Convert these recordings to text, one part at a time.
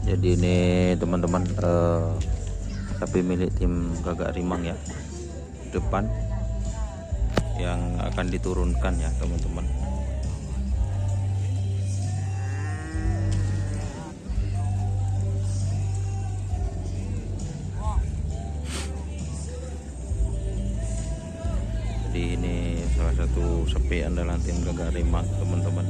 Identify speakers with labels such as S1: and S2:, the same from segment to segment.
S1: Jadi ini teman-teman sapi milik tim Gagak Rimang ya, depan yang akan diturunkan ya teman-teman. Jadi ini salah satu sapi andalan tim Gagak Rimang teman-teman.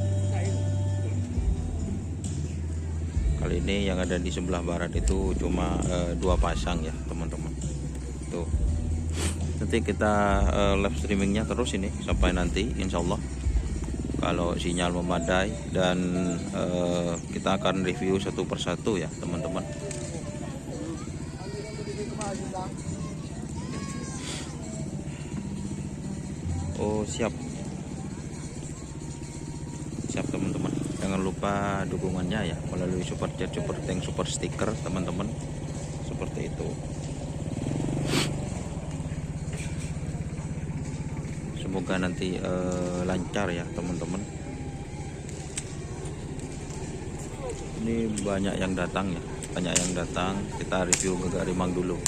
S1: Kali ini yang ada di sebelah barat itu cuma 2 pasang ya teman-teman. Tuh. Nanti kita live streamingnya terus ini sampai nanti insya Allah kalau sinyal memadai, dan kita akan review satu persatu ya teman-teman. Oh siap teman-teman, jangan lupa dukungannya ya melalui super chat, super thank, super stiker teman-teman, seperti itu. Semoga nanti lancar ya teman-teman. Ini banyak yang datang ya, kita review Gagak Rimang dulu.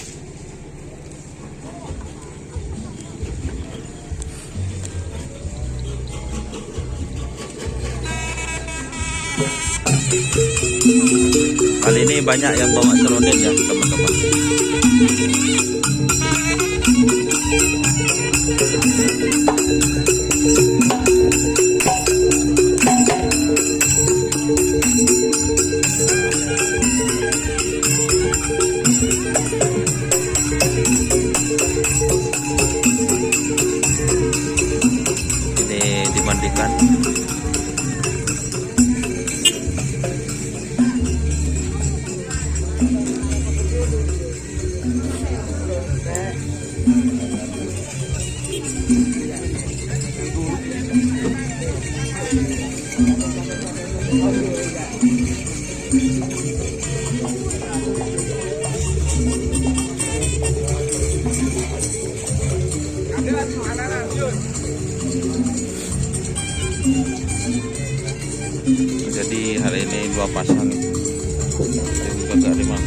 S1: Kali ini banyak yang bawa serondel ya teman-teman. Ini dimandikan. Jadi hari ini 2 pasang Gagak Rimang.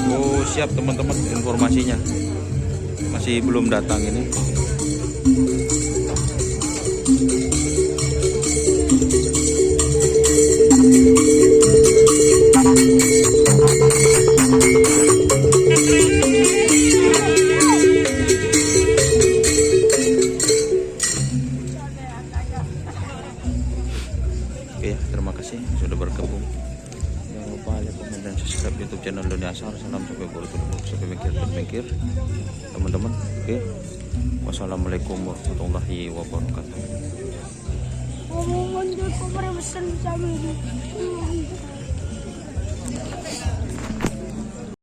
S1: Oh siap teman-teman, informasinya masih belum datang ini. Oke, terima kasih sudah bergabung. Jangan lupa like, komen, dan subscribe YouTube channel Doni Asar. Salam sampai berpikir teman-teman. Oke, wassalamualaikum warahmatullahi wabarakatuh.